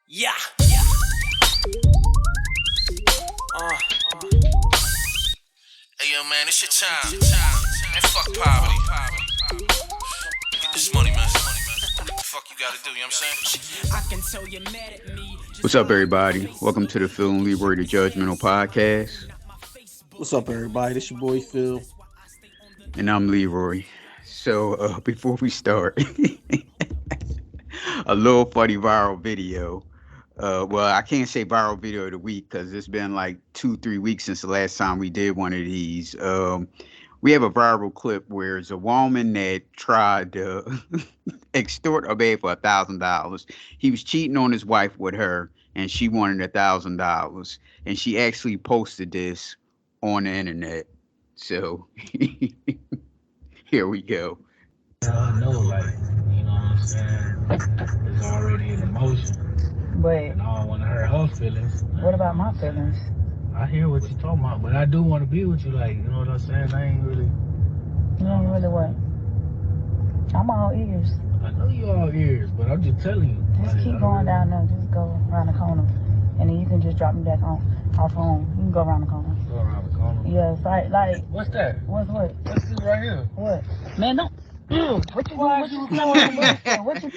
Yeah. Hey yo, man, it's your time. Man, fuck poverty. Get this money, man. What the fuck you gotta do, you know what I'm saying? I can tell you're mad at me. What's up, everybody? Welcome to the Phil and Leroy the Judgmental Podcast. What's up, everybody? This your boy Phil. And I'm Leroy. So, before we start, a little funny viral video. Well, I can't say viral video of the week because it's been like 2-3 weeks since the last time we did one of these. We have a viral clip where it's a woman that tried to extort a man for $1,000. He was cheating on his wife with her, and she wanted $1,000. And she actually posted this on the internet. So here we go. I know, like, you know what I'm saying? It's already in emotion. But And I don't want to hurt her feelings. what about my feelings? I hear what you're talking about, but I do want to be with you, like, you know what I'm saying? I ain't really. You ain't really what? I'm all ears. I know you all ears, but I'm just telling you. Just like, keep I going really- down there. Just go around the corner. And then you can just drop me back off home. You can go around the corner. Go around the corner. Yeah, it's like, What's that? what's what? What's this right here? What? Man, don't. What you Why doing? you What you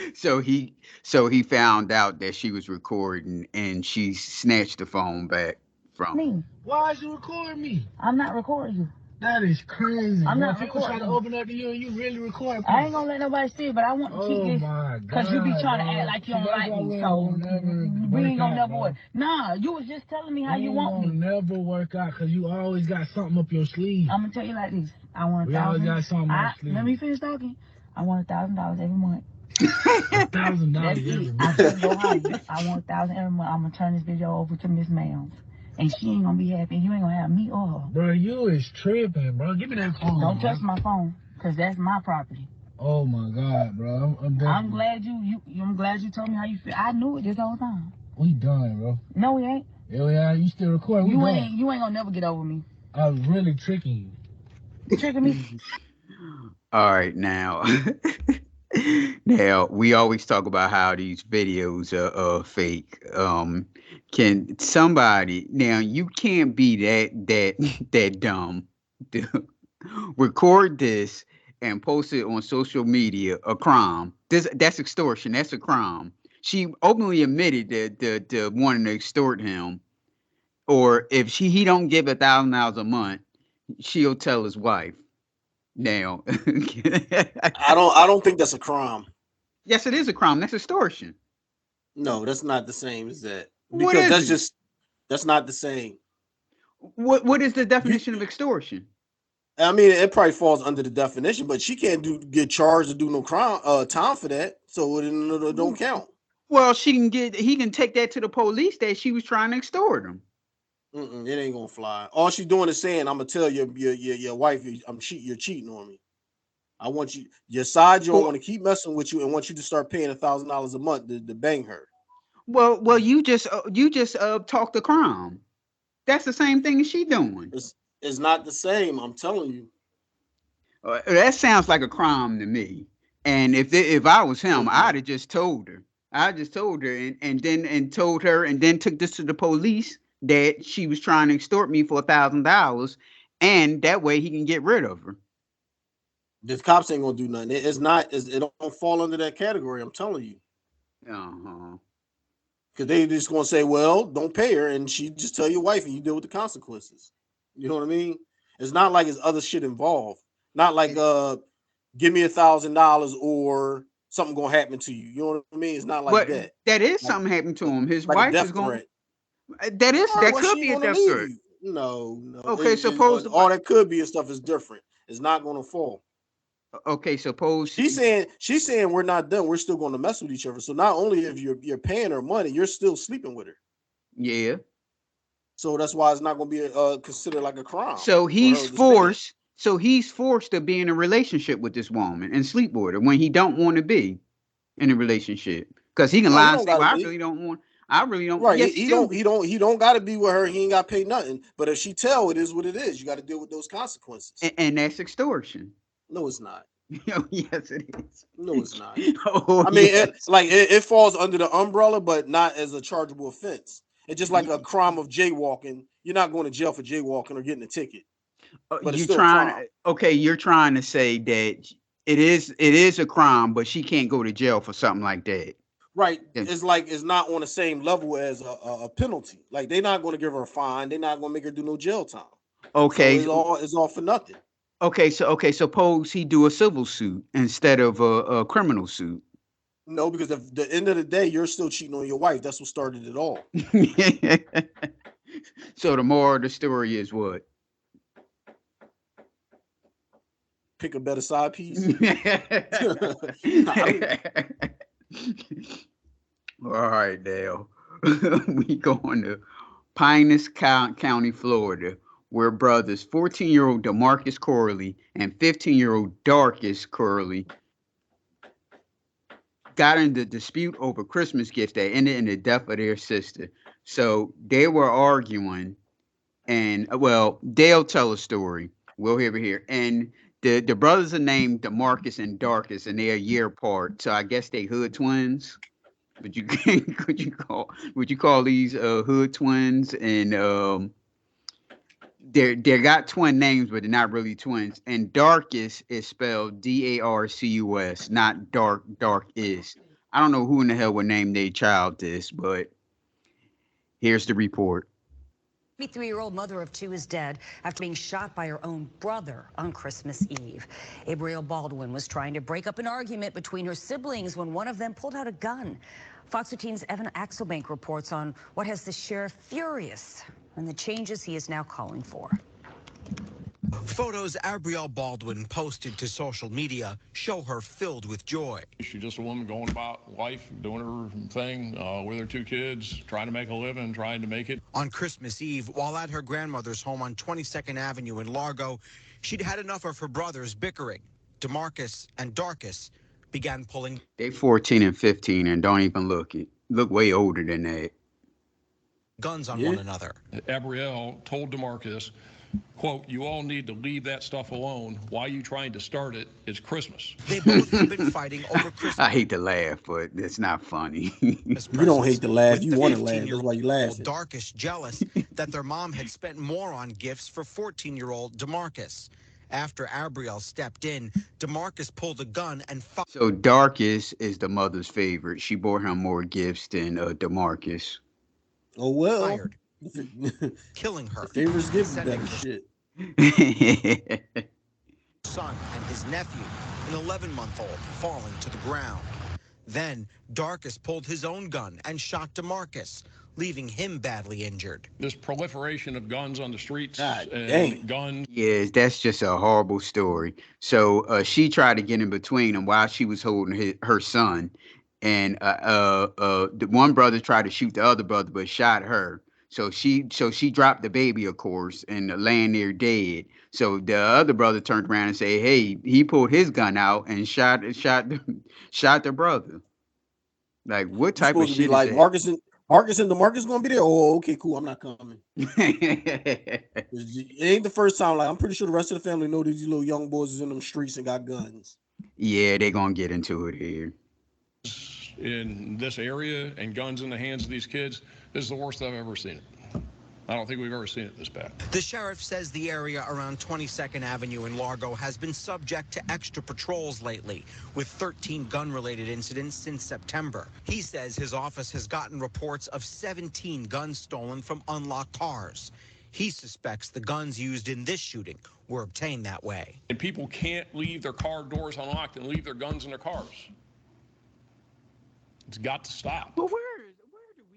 So he found out that she was recording, and she snatched the phone back from him. me? Why is you recording me? I'm not recording you. That is crazy. I'm not People try to recording. open up to you and you really record I ain't gonna let nobody see it, but I want to keep Oh this. my God. Cause you be trying to bro. act like you don't That's like why me, we so won't never we ain't work gonna out, never bro. work. Nah, you was just telling me how you It want won't me. never work out because you always got something up your sleeve. I'm gonna tell you like this. I want We always $1,000. got something up our sleeve. Let me finish talking. I want $1,000 every month. $1,000 That's every it. month. I just go home. I want $1,000 every month. I'm gonna turn this video over to Miss Ma'am, and she ain't gonna be happy. And you ain't gonna have me or her. Bro, you is tripping, bro. Give me that phone. Don't bro. touch my phone, cause that's my property. Oh my God, bro. I'm definitely. I'm glad I'm glad you told me how you feel. I knew it this whole time. We done, bro. No, we ain't. Yeah, you still recording. We You done. ain't gonna never get over me. I was really tricking You tricking me? All right, now, now we always talk about how these videos are fake. Can somebody now? You can't be that dumb to record this and post it on social media. A crime. That's extortion. That's a crime. She openly admitted that wanting to extort him, or if he don't give $1,000 a month, she'll tell his wife. Now, I don't think that's a crime. yes, it is a crime. That's extortion. No, that's not the same as that. What Because is it? that's not the same. What is the definition of extortion? I mean, it probably falls under the definition, but she can't get charged to do no crime time for that, so it don't count. Well, he can take that to the police that she was trying to extort him. It ain't gonna fly. All she's doing is saying, "I'm gonna tell your wife you're cheating on me. I want your side. You don't want to keep messing with you, and want you to start paying $1,000 a month to bang her." Well, you just talked the crime. That's the same thing as she doing. It's not the same. I'm telling you. That sounds like a crime to me. And if I was him, I'd have just told her. I just told her and then took this to the police that she was trying to extort me for $1,000, and that way he can get rid of her. The cops ain't gonna do nothing. It don't fall under that category. I'm telling you. Because they just gonna say, well, don't pay her, and she just tell your wife, and you deal with the consequences. You know what I mean? It's not like it's other shit involved. Not like give me $1,000 or something gonna happen to you. You know what I mean? It's not like that. That is something happened to him. His Like wife a death is going. threat. That could be a death threat. No. Okay, suppose all that could be and stuff is different. It's not gonna fall. Okay, suppose She's saying we're not done. We're still going to mess with each other. So not only if you're paying her money, you're still sleeping with her. Yeah. So that's why it's not going to be considered like a crime. So he's forced. So he's forced to be in a relationship with this woman and sleep with her when he don't want to be in a relationship, because he can lie and say, well, I really don't. Right. Yes, he don't got to be with her. He ain't got to pay nothing. But if she tell, it is what it is. You got to deal with those consequences. And that's extortion. No, it's not. Oh, yes, it is. No, it's not. Oh, I mean, yes. it falls under the umbrella, but not as a chargeable offense. It's just like a crime of jaywalking. You're not going to jail for jaywalking or getting a ticket, but it's You're still a trying crime. okay, you're trying to say that it is a crime, but she can't go to jail for something like that. Right. Yeah. It's like it's not on the same level as a penalty. Like they're not going to give her a fine. They're not going to make her do no jail time. So Okay, it's all for nothing. okay, suppose he do a civil suit instead of a criminal suit. No, because at the end of the day, you're still cheating on your wife. That's what started it all. So the moral of the story is what? Pick a better side piece. All right, Dale. We going to Pinus County, Florida, where brothers 14-year-old DeMarcus Corley and 15-year-old Darkus Corley got into dispute over Christmas gifts that ended in the death of their sister. So they were arguing, and well, they'll tell a story. We'll hear it here. And the brothers are named DeMarcus and Darkus, and they're a year apart. So I guess they hood twins. But you would you call these hood twins? And they got twin names, but they're not really twins. And Darkus is spelled Darcus, not dark is. I don't know who in the hell would name their child this, but here's the report. 53-year-old mother of two is dead after being shot by her own brother on Christmas Eve. Abrielle Baldwin was trying to break up an argument between her siblings when one of them pulled out a gun. Fox 13's Evan Axelbank reports on what has the sheriff furious and the changes he is now calling for. Photos Abrielle Baldwin posted to social media show her filled with joy. She's just a woman going about life, doing her thing with her two kids, trying to make a living, trying to make it. On Christmas Eve, while at her grandmother's home on 22nd Avenue in Largo, she'd had enough of her brothers bickering. DeMarcus and Darkus began pulling. They 14 and 15 and don't even look way older than that. Guns on one another. Abrielle told DeMarcus, quote, "You all need to leave that stuff alone. Why are you trying to start it? It's Christmas." They both have been fighting over Christmas. I hate to laugh, but it's not funny. You don't hate to laugh. You want to laugh. That's why you laugh. Darkus jealous that their mom had spent more on gifts for 14-year-old DeMarcus. After Abrielle stepped in, DeMarcus pulled a gun and So Darkus is the mother's favorite. She bought him more gifts than DeMarcus. Oh well. fired, killing her. Favors give you better shit. Son and his nephew, an 11-month-old, falling to the ground. Then Darkus pulled his own gun and shot DeMarcus, leaving him badly injured. This proliferation of guns on the streets dang. guns. Yes, that's just a horrible story. So she tried to get in between him while she was holding her son. And the one brother tried to shoot the other brother, but shot her. So she dropped the baby, of course, and laying there dead. So the other brother turned around and said, "Hey, he pulled his gun out and shot the brother." Like, what type of shit is like that? Marcus and DeMarcus gonna be there? Oh, okay, cool. I'm not coming. It ain't the first time. Like, I'm pretty sure the rest of the family know these little young boys is in them streets and got guns. Yeah, they're gonna get into it here. In this area and guns in the hands of these kids, this is the worst I've ever seen it. I don't think we've ever seen it this bad. The sheriff says the area around 22nd Avenue in Largo has been subject to extra patrols lately, with 13 gun-related incidents since September. He says his office has gotten reports of 17 guns stolen from unlocked cars. He suspects the guns used in this shooting were obtained that way. And people can't leave their car doors unlocked and leave their guns in their cars. It's got to stop. But where do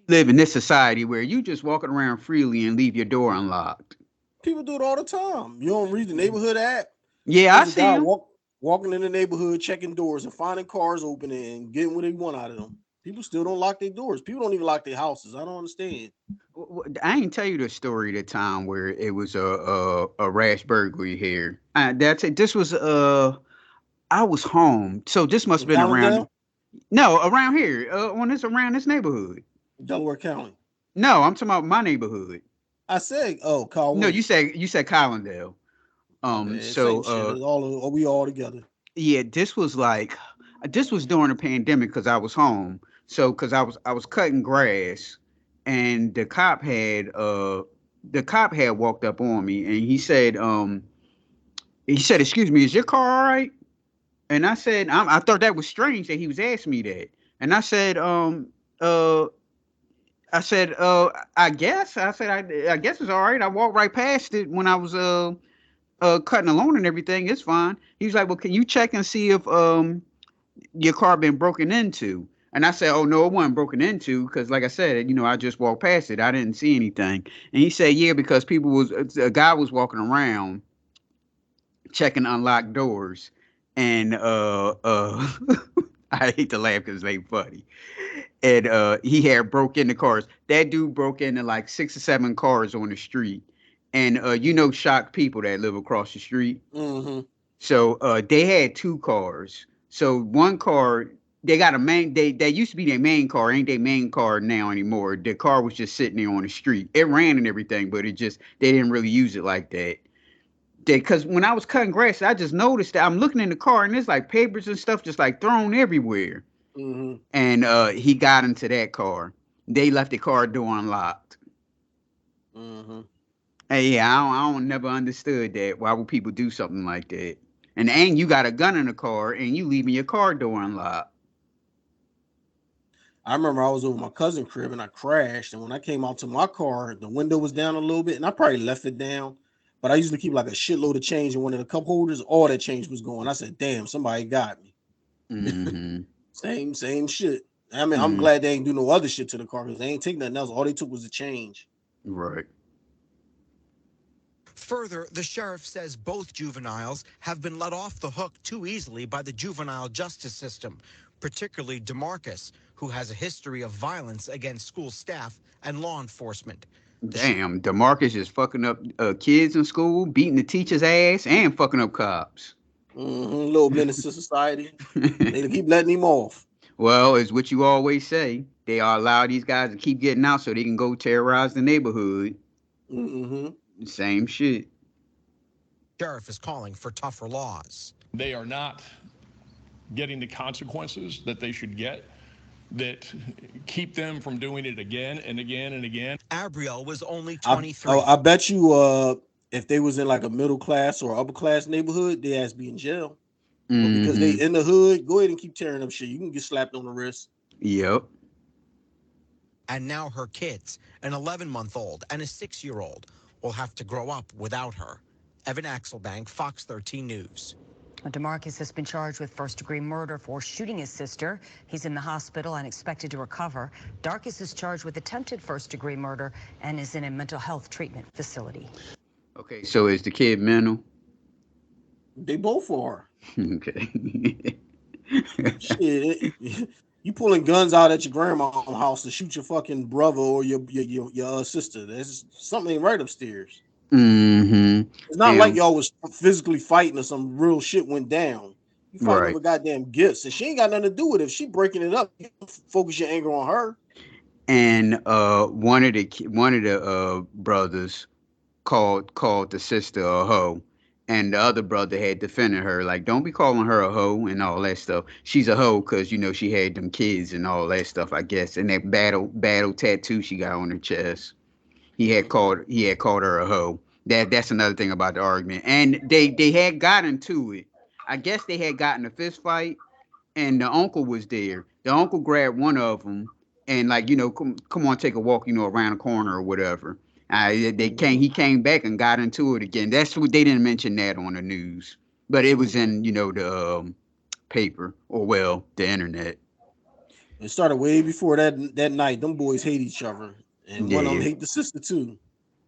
we live in this society where you just walking around freely and leave your door unlocked? People do it all the time. You don't read the neighborhood app? Yeah, I see them. Walking in the neighborhood, checking doors and finding cars open and getting what they want out of them. People still don't lock their doors. People don't even lock their houses. I don't understand. I ain't tell you the story of the time where it was a rash burglary here. That's it. This was I was home, so this must have been around. No, around here, around this neighborhood. Delaware County. No, I'm talking about my neighborhood. I said, oh, Carl. No, you said Collindale. We all together. Yeah, this was during the pandemic because I was home. So because I was cutting grass, and the cop had walked up on me, and he said, "Excuse me, is your car all right?" And I said, I thought that was strange that he was asking me that. And uh I guess it's all right. I walked right past it when I was cutting the lawn and everything. It's fine. He's like, well, can you check and see if your car been broken into? And I said, oh no, it wasn't broken into because, like I said, I just walked past it. I didn't see anything. And he said, yeah, because a guy was walking around checking unlocked doors, and I hate to laugh because they funny. And he had broke into cars. That dude broke into like 6 or 7 cars on the street, and shocked people that live across the street. Mm-hmm. So they had 2 cars. So one car, they got a main. They used to be their main car, ain't their main car now anymore. The car was just sitting there on the street. It ran and everything, but they didn't really use it like that. Because when I was cutting grass, I just noticed that I'm looking in the car and there's like papers and stuff just like thrown everywhere. Mm-hmm. And he got into that car. They left the car door unlocked. Mm-hmm. Hey, yeah, I don't never understood that. Why would people do something like that? And you got a gun in the car and you leaving your car door unlocked. I remember I was over my cousin's crib and I crashed. And when I came out to my car, the window was down a little bit, and I probably left it down. But I usually keep like a shitload of change in one of the cup holders. All that change was gone. I said, "Damn, somebody got me." Mm-hmm. Same shit. I mean, I'm Mm-hmm. glad they ain't do no other shit to the car because they ain't take nothing else. All they took was the change. Right. Further, the sheriff says both juveniles have been let off the hook too easily by the juvenile justice system, particularly DeMarcus, who has a history of violence against school staff and law enforcement. Damn, DeMarcus is fucking up kids in school, beating the teacher's ass, and fucking up cops. Mm-hmm. Little menace to society. They keep letting him off. Well, it's what you always say. They allow these guys to keep getting out so they can go terrorize the neighborhood. Mm-hmm. Same shit. Sheriff is calling for tougher laws. They are not getting the consequences that they should get that keep them from doing it again and again and again. Abriel was only 23. I bet you if they was in like a middle class or upper class neighborhood, they ass be in jail. But because they in the hood, go ahead and keep tearing up shit. You can get slapped on the wrist. Yep. And now her kids, an 11-month-old and a 6-year-old, will have to grow up without her. Evan Axelbank, Fox 13 News. DeMarcus has been charged with first-degree murder for shooting his sister. He's in the hospital and expected to recover. Darkus is charged with attempted first-degree murder and is in a mental health treatment facility. Okay, so is the kid mental? They both are. Okay. Shit, you pulling guns out at your grandma's house to shoot your fucking brother or your sister. There's something ain't right upstairs. Mm-hmm. It's not like y'all was physically fighting or some real shit went down. You fighting over goddamn gifts, and she ain't got nothing to do with it. If she breaking it up, you focus your anger on her. And one of the brothers called the sister a hoe, and the other brother had defended her, like, don't be calling her a hoe and all that stuff. She's a hoe because she had them kids and all that stuff, I guess. And that battle tattoo she got on her chest. He had called her a hoe. That's another thing about the argument. And they had gotten to it. I guess they had gotten a fist fight, and the uncle was there. The uncle grabbed one of them and come on, take a walk, around the corner or whatever. He came back and got into it again. That's what they didn't mention that on the news, but it was in the paper or the internet. It started way before that night. Them boys hate each other, and one of them hate the sister too.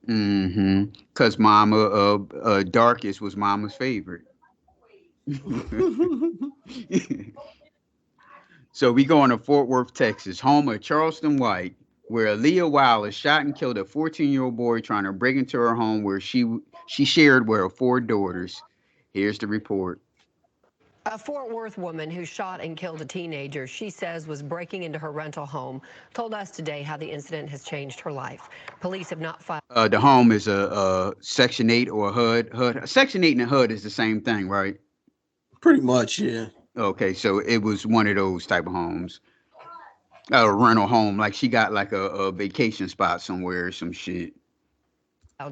Mm-hmm. Cause Mama Darkest was Mama's favorite. So we going to Fort Worth, Texas, home of Charleston White, where Aaliyah Wallace shot and killed a 14-year-old boy trying to break into her home where she shared with her 4 daughters. Here's the report. A Fort Worth woman who shot and killed a teenager she says was breaking into her rental home told us today how the incident has changed her life. Police have not filed. The home is a Section 8 or a HUD. Section 8 and a HUD is the same thing, right? Pretty much, yeah. Okay, so it was one of those type of homes, a rental home. Like she got like a vacation spot somewhere, or some shit.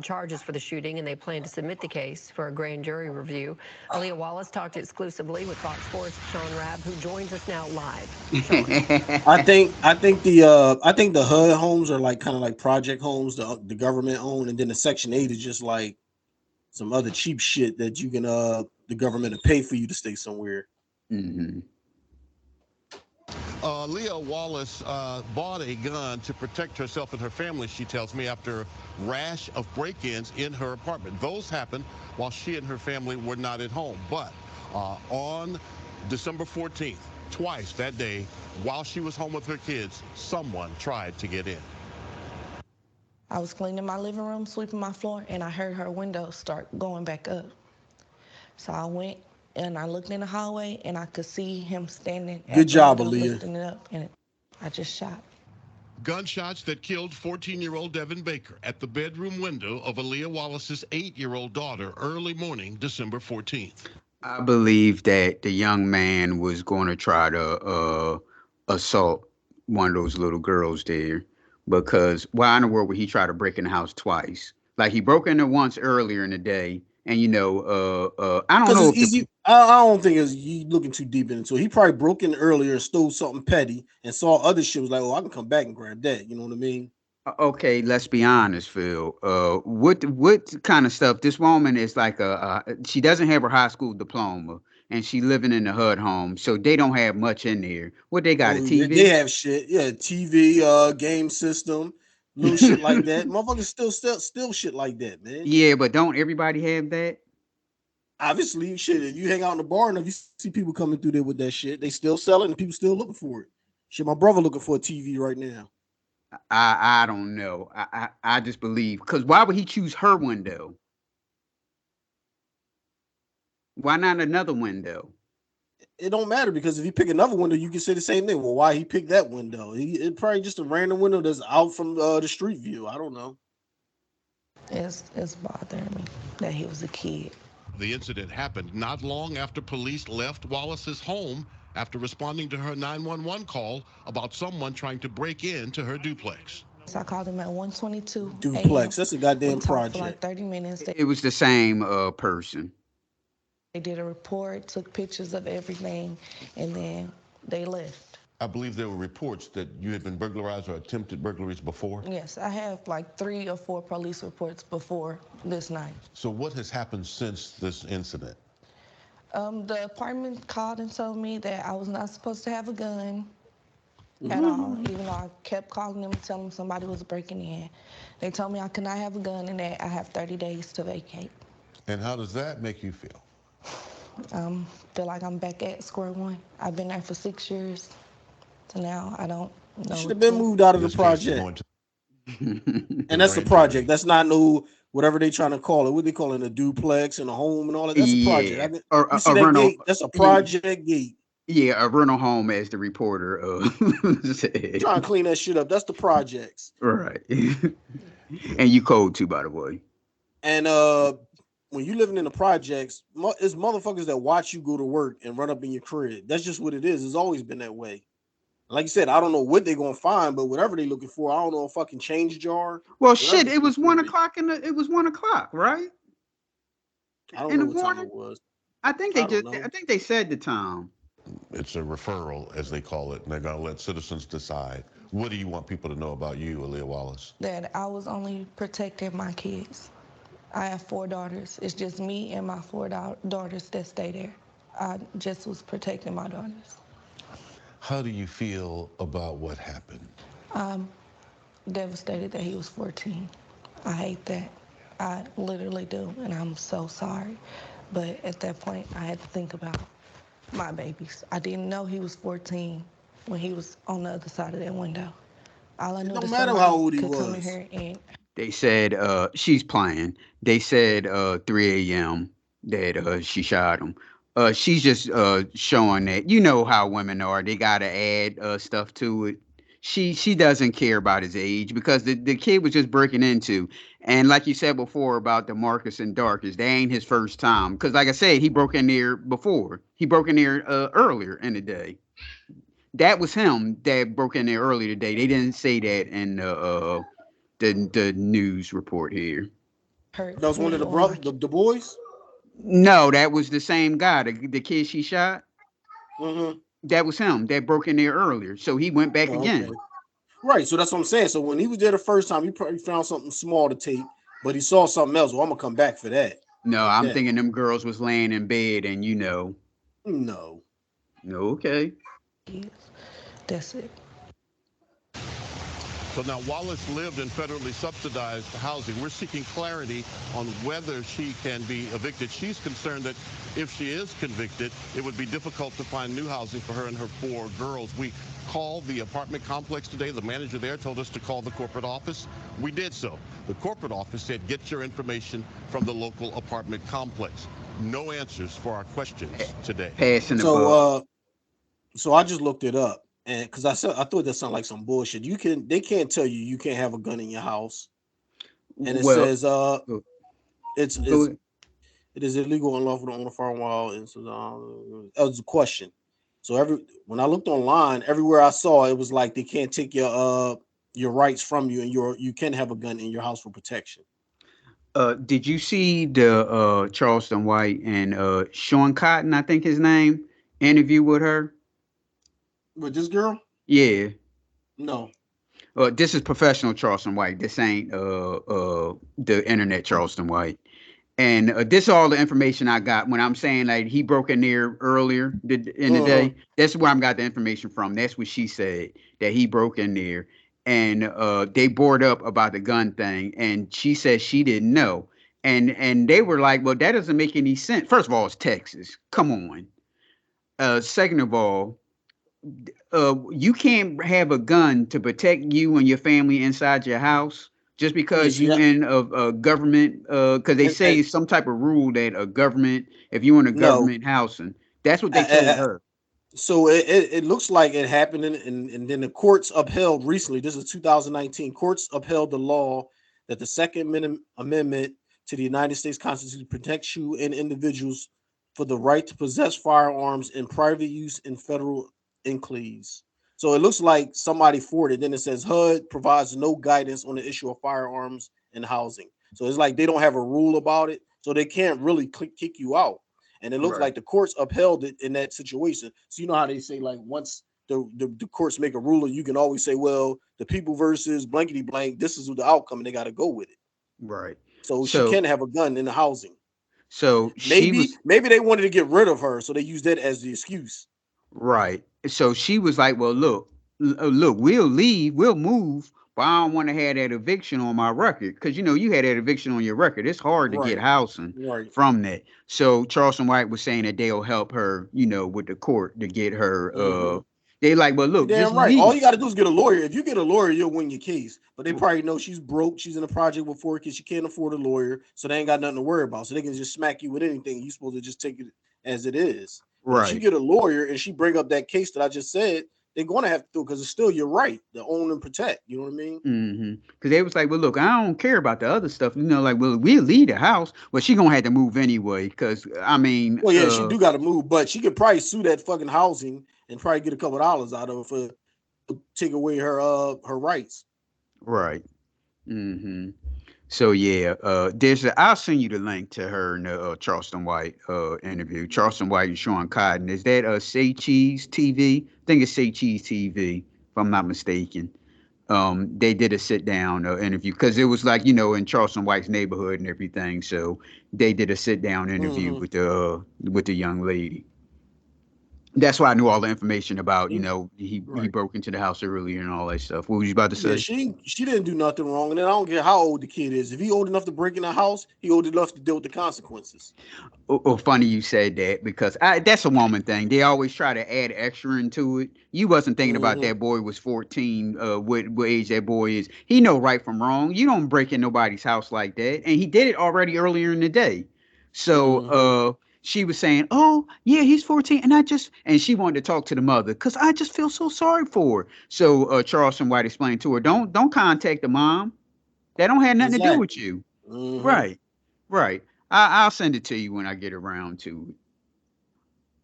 Charges for the shooting, and they plan to submit the case for a grand jury review. Aaliyah Wallace talked exclusively with Fox Sports' Sean Rabb, who joins us now live. Sean. I think the HUD homes are like kind of like project homes, the government owned, and then the Section 8 is just like some other cheap shit that you can the government will pay for you to stay somewhere. Mm-hmm. Leah Wallace bought a gun to protect herself and her family, she tells me, after a rash of break-ins in her apartment. Those happened while she and her family were not at home. But on December 14th, twice that day, while she was home with her kids, someone tried to get in. I was cleaning my living room, sweeping my floor, and I heard her window start going back up. So I went and I looked in the hallway, and I could see him standing. Good job, Aaliyah. Aaliyah. Lifting it up, and I just shot. Gunshots that killed 14-year-old Devin Baker at the bedroom window of Aaliyah Wallace's 8-year-old daughter early morning, December 14th. I believe that the young man was going to try to assault one of those little girls there, because why in the world would he try to break in the house twice? Like he broke in there once earlier in the day, and I don't know. It's easy. I don't think it's you looking too deep into it. He probably broke in earlier, stole something petty, and saw other shit. Was like, oh, I can come back and grab that. You know what I mean? Okay, let's be honest, Phil. What kind of stuff? This woman is like she doesn't have her high school diploma, and she living in the HUD home, so they don't have much in there. What they got, a TV? They have shit. Yeah, TV, game system, little shit like that. Motherfuckers still shit like that, man. Yeah, but don't everybody have that? Obviously, shit. If you hang out in the bar and if you see people coming through there with that shit, they still selling and people still looking for it. Shit, my brother looking for a TV right now. I don't know. I just believe, because why would he choose her window? Why not another window? It don't matter, because if you pick another window, you can say the same thing. Well, why he picked that window? It probably just a random window that's out from the street view. I don't know. It's bothering me that he was a kid. The incident happened not long after police left Wallace's home after responding to her 911 call about someone trying to break into her duplex. So I called him at 1:22. Duplex. That's a goddamn project. For like 30 minutes. It was the same person. They did a report, took pictures of everything, and then they left. I believe there were reports that you had been burglarized or attempted burglaries before? Yes, I have like 3 or 4 police reports before this night. So what has happened since this incident? The apartment called and told me that I was not supposed to have a gun at all, even though I kept calling them and telling them somebody was breaking in. They told me I could not have a gun and that I have 30 days to vacate. And how does that make you feel? Feel like I'm back at square one. I've been there for 6 years. So now I don't know. Should have been moved out of the project. And that's the project. That's not no whatever they trying to call it. What they calling a duplex and a home and all that. That's a project. That's a project gate. Yeah, a rental home, as the reporter said. Trying to clean that shit up. That's the projects. Right. And you cold too, by the way. And when you living in the projects, it's motherfuckers that watch you go to work and run up in your crib. That's just what it is. It's always been that way. Like you said, I don't know what they're gonna find, but whatever they're looking for, I don't know, a fucking change jar. Well, shit, it was 1 o'clock it was 1 o'clock, right? I don't know what time it was. I think they said the time. It's a referral, as they call it, and they're gonna let citizens decide. What do you want people to know about you, Aaliyah Wallace? That I was only protecting my kids. I have 4 daughters. It's just me and my 4 daughters that stay there. I just was protecting my daughters. How do you feel about what happened? I'm devastated that he was 14. I hate that. I literally do, and I'm so sorry. But at that point, I had to think about my babies. I didn't know he was 14 when he was on the other side of that window. All I knew no matter how old he could was. come in here and They said she's playing. They said 3 a.m. that she shot him. She's just showing that, you know how women are. They gotta add stuff to it. she doesn't care about his age because the kid was just breaking into. And like you said before about the Marcus and Darkest, that ain't his first time. Because like I said, he broke in there before. He broke in there earlier in the day. That was him that broke in there earlier today. They didn't say that in the news report here. That was one of the brothers, the boys. No, that was the same guy, the kid she shot. Mm-hmm. That was him that broke in there earlier. So he went back again. Okay. Right. So that's what I'm saying. So when he was there the first time, he probably found something small to take, but he saw something else. Well, I'm gonna come back for that. No, I'm thinking them girls was laying in bed and No. Okay. That's it. So now Wallace lived in federally subsidized housing. We're seeking clarity on whether she can be evicted. She's concerned that if she is convicted, it would be difficult to find new housing for her and her 4 girls. We called the apartment complex today. The manager there told us to call the corporate office. We did so. The corporate office said, get your information from the local apartment complex. No answers for our questions today. Passing the buck. So I just looked it up. And because I thought that sounded like some bullshit. They can't tell you can't have a gun in your house. And it says it is illegal and unlawful to own a firearm while it's that was a question. So when I looked online, everywhere I saw it was like they can't take your rights from you, and you can have a gun in your house for protection. Did you see the Charleston White and Sean Cotton, I think his name, interview with her? With this girl? Yeah. No. This is professional Charleston White. This ain't the internet Charleston White. And this is all the information I got when I'm saying like he broke in there earlier in the day. That's where I got the information from. That's what she said, that he broke in there. And they bored up about the gun thing. And she said she didn't know. And they were like, well, that doesn't make any sense. First of all, it's Texas. Come on. Second of all, you can't have a gun to protect you and your family inside your house just because you in a government, because they say some type of rule that a government, if you're in a government housing, that's what they told her. So it looks like it happened, and then the courts upheld recently. This is 2019. Courts upheld the law that the Second Amendment to the United States Constitution protects you and individuals for the right to possess firearms in private use in federal enclaves. So it looks like somebody forwarded. Then it says HUD provides no guidance on the issue of firearms and housing. So it's like they don't have a rule about it, so they can't really kick you out. And it looks like the courts upheld it in that situation. So you know how they say like once the courts make a ruling, you can always say, well, the people versus blankety blank. This is the outcome, and they got to go with it. Right. So she can have a gun in the housing. So maybe they wanted to get rid of her, so they used that as the excuse. Right. So she was like, well, look, we'll leave, we'll move, but I don't want to have that eviction on my record. Because, you had that eviction on your record. It's hard to get housing from that. So Charleston White was saying that they'll help her, with the court to get her. They like, well, look, damn right. Leave. All you got to do is get a lawyer. If you get a lawyer, you'll win your case. But they probably know she's broke. She's in a project before because she can't afford a lawyer. So they ain't got nothing to worry about. So they can just smack you with anything. You're supposed to just take it as it is. Right. If you get a lawyer and she bring up that case that I just said, they're going to have to do it because it's still your right to own and protect. You know what I mean? Mm-hmm. Because they was like, well, look, I don't care about the other stuff. Like, well, we'll leave the house. Well, she going to have to move anyway because, I mean. Well, yeah, she do got to move, but she could probably sue that fucking housing and probably get a couple of dollars out of it for take away her rights. Right. Mm-hmm. So yeah, I'll send you the link to her in the Charleston White interview. Charleston White and Sean Cotton. Is that Say Cheese TV? I think it's Say Cheese TV, if I'm not mistaken. They did a sit down interview because it was like in Charleston White's neighborhood and everything. So they did a sit down interview with the young lady. That's why I knew all the information about, he broke into the house earlier and all that stuff. What was you about to say? Yeah, she didn't do nothing wrong. And then I don't care how old the kid is. If he old enough to break in a house, he old enough to deal with the consequences. Oh, funny you said that because that's a woman thing. They always try to add extra into it. You wasn't thinking about that boy was 14, what age that boy is. He know right from wrong. You don't break in nobody's house like that. And he did it already earlier in the day. So, she was saying, "Oh, yeah, he's 14," and she wanted to talk to the mother because I just feel so sorry for her. So Charleston White explained to her, "Don't contact the mom. That don't have nothing to do with Exactly. you." Mm-hmm. Right, right. I'll send it to you when I get around to it.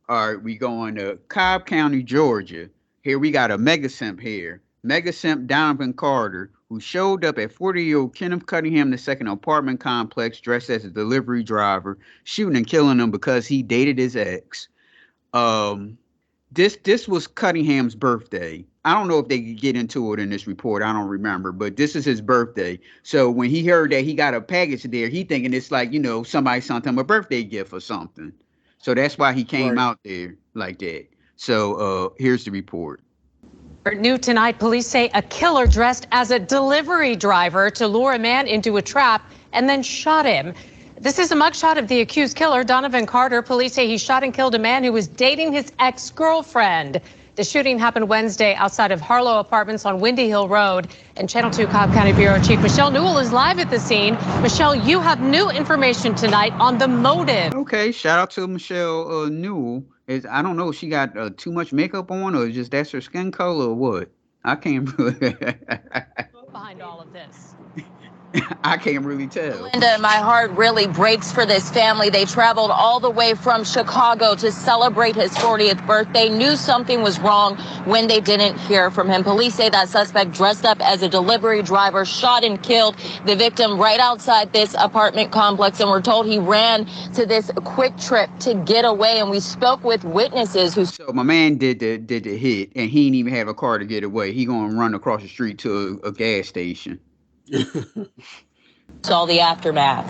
All right, we going to Cobb County, Georgia. Here we got a mega simp here. Mega simp Donovan Carter, who showed up at 40-year-old Kenneth Cunningham II apartment complex dressed as a delivery driver, shooting and killing him because he dated his ex. Um, this was Cunningham's birthday. I don't know if they could get into it in this report. I don't remember, but this is his birthday. So when he heard that he got a package there, he thinking it's like, somebody sent him a birthday gift or something. So that's why he came Right. out there like that. So here's the report. New tonight, police say a killer dressed as a delivery driver to lure a man into a trap and then shot him. This is a mugshot of the accused killer, Donovan Carter. Police say he shot and killed a man who was dating his ex-girlfriend. The shooting happened Wednesday outside of Harlow Apartments on Windy Hill Road. And Channel 2 Cobb County Bureau Chief Michelle Newell is live at the scene. Michelle, you have new information tonight on the motive. Okay, shout out to Michelle Newell. I don't know if she got too much makeup on or just that's her skin color or what. I can't really Behind all of this. I can't really tell. Linda, my heart really breaks for this family. They traveled all the way from Chicago to celebrate his 40th birthday, knew something was wrong when they didn't hear from him. Police say that suspect dressed up as a delivery driver shot and killed the victim right outside this apartment complex, and we're told he ran to this quick trip to get away. And we spoke with witnesses who... So my man did the hit, and he didn't even have a car to get away. He gonna run across the street to a gas station. Saw the aftermath.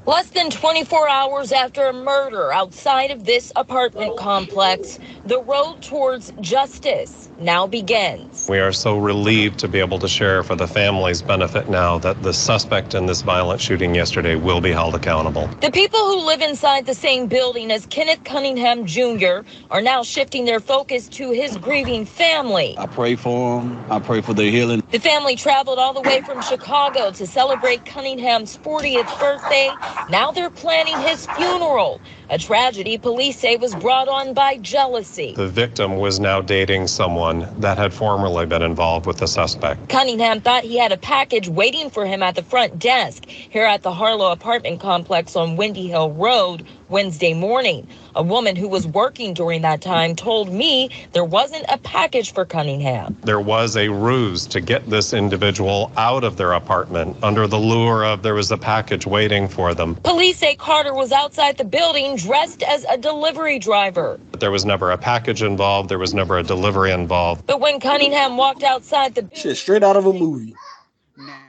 Less than 24 hours after a murder outside of this apartment complex, the road towards justice now begins. We are so relieved to be able to share for the family's benefit now that the suspect in this violent shooting yesterday will be held accountable. The people who live inside the same building as Kenneth Cunningham Jr. are now shifting their focus to his grieving family. I pray for them. I pray for their healing. The family traveled all the way from Chicago to celebrate Cunningham's 40th birthday. Now they're planning his funeral, a tragedy police say was brought on by jealousy. The victim was now dating someone that had formerly been involved with the suspect. Cunningham thought he had a package waiting for him at the front desk here at the Harlow apartment complex on Windy Hill Road Wednesday morning. A woman who was working during that time told me there wasn't a package for Cunningham. There was a ruse to get this individual out of their apartment under the lure of there was a package waiting for them. Police say Carter was outside the building dressed as a delivery driver. But there was never a package involved. There was never a delivery involved. But when Cunningham walked outside the... Shit, straight out of a movie.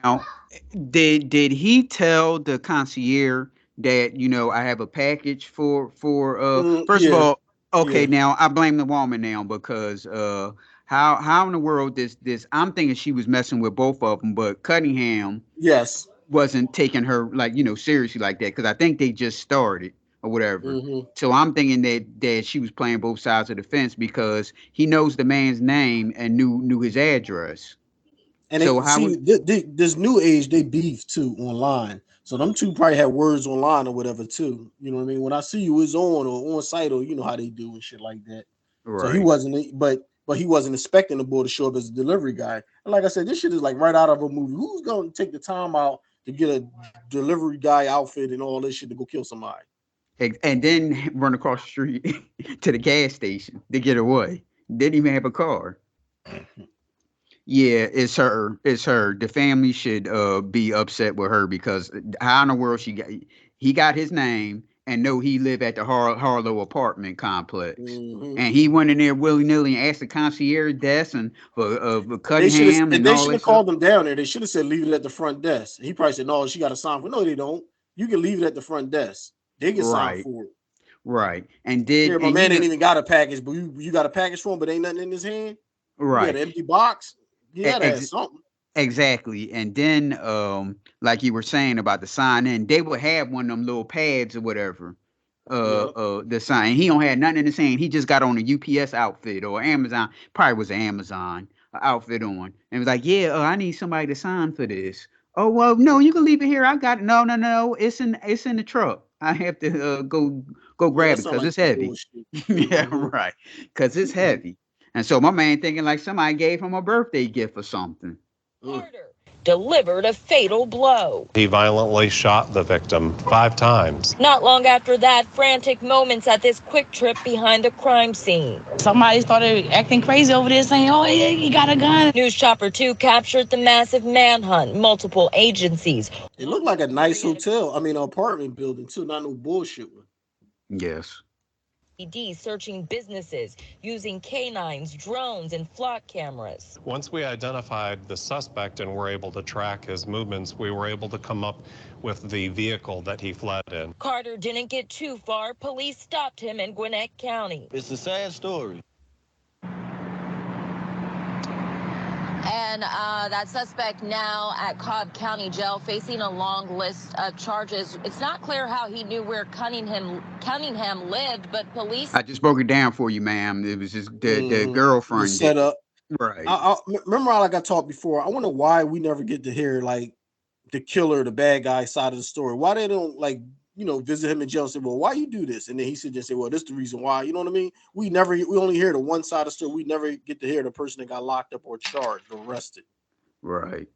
Now, did he tell the concierge that, I have a package for first of all, okay, now I blame the woman now because how in the world this I'm thinking she was messing with both of them, but Cunningham wasn't taking her seriously like that because I think they just started or whatever. So I'm thinking that she was playing both sides of the fence because he knows the man's name and knew his address. And so this new age, they beef too online. So them two probably had words online or whatever too. You know what I mean? When I see you, it's on or on site or you know how they do and shit like that. Right. So he wasn't, but he wasn't expecting the boy to show up as a delivery guy. And like I said, this shit is like right out of a movie. Who's going to take the time out to get a delivery guy outfit and all this shit to go kill somebody? And then run across the street to the gas station to get away. Didn't even have a car. Yeah, it's her. It's her. The family should be upset with her because how in the world he got his name and know he lived at the Harlow apartment complex. And he went in there willy-nilly and asked the concierge desk and for Cunningham. They should have called them down there. They should have said leave it at the front desk. He probably said, no, she got to sign for it. No, they don't. You can leave it at the front desk. They can sign for it. Right. And my man ain't even got a package, but you got a package for him, but ain't nothing in his hand. Right. You got an empty box. Yeah, that's something. Exactly. And then like you were saying about the sign in, they would have one of them little pads or whatever. The sign. He don't have nothing in his hand. He just got on a UPS outfit or Amazon, probably was an Amazon outfit on. And was like, I need somebody to sign for this. Oh, well, no, you can leave it here. I got it. No. It's in the truck. I have to go grab it That sound because like it's some heavy. bullshit. Yeah, right. Because it's heavy. And so my man thinking like somebody gave him a birthday gift or something. Delivered a fatal blow. He violently shot the victim 5 times. Not long after that, frantic moments at this quick trip behind the crime scene. Somebody started acting crazy over there saying, oh, yeah, he got a gun. News Chopper 2 captured the massive manhunt. Multiple agencies. It looked like a nice hotel. I mean, apartment building too. Not no bullshit one. Yes. Searching businesses using canines, drones, and flock cameras. Once we identified the suspect and were able to track his movements, we were able to come up with the vehicle that he fled in. Carter didn't get too far. Police stopped him in Gwinnett County. It's a sad story. And that suspect now at Cobb County Jail facing a long list of charges. It's not clear how he knew where Cunningham lived, but police... I just broke it down for you, ma'am. It was just the girlfriend. Set up. Right. I remember like I talked before, I wonder why we never get to hear like the killer, the bad guy side of the story. Why they don't like, you know, visit him in jail and say, well, why you do this? And then he should just say, well, this is the reason why. You know what I mean? We only hear the one side of the story. We never get to hear the person that got locked up or charged or arrested. Right.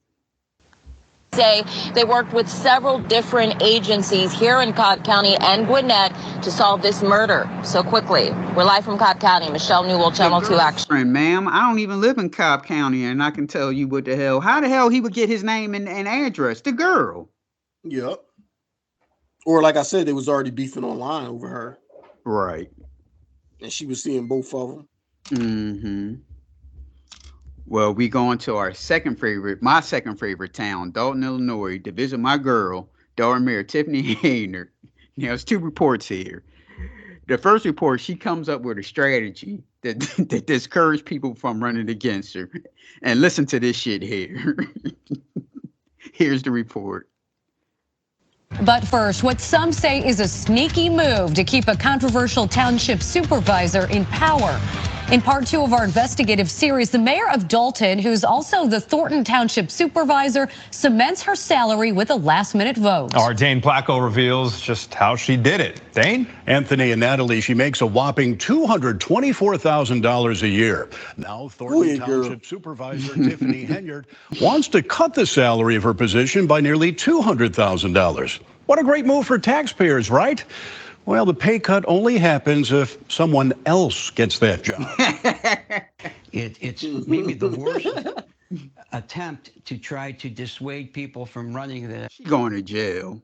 Say they worked with several different agencies here in Cobb County and Gwinnett to solve this murder so quickly. We're live from Cobb County. Michelle Newell, Channel 2 Action. Ma'am, I don't even live in Cobb County, and I can tell you what the hell. How the hell he would get his name and address? The girl. Yep. Or like I said, they was already beefing online over her. Right. And she was seeing both of them. Mm-hmm. Well, we going to my second favorite town, Dalton, Illinois, to visit my girl, Dalton Mayor Tiffany Henyard. Now, there's 2 reports here. The first report, she comes up with a strategy that discourage people from running against her. And listen to this shit here. Here's the report. But first, what some say is a sneaky move to keep a controversial township supervisor in power. In part 2 of our investigative series, the mayor of Dalton, who's also the Thornton Township supervisor, cements her salary with a last-minute vote. Our Dane Placco reveals just how she did it. Dane? Anthony and Natalie, she makes a whopping $224,000 a year. Now, Thornton Township supervisor Tiffany Henyard wants to cut the salary of her position by nearly $200,000. What a great move for taxpayers, right? Well, the pay cut only happens if someone else gets that job. It's maybe the worst attempt to try to dissuade people from running the... She's going to jail.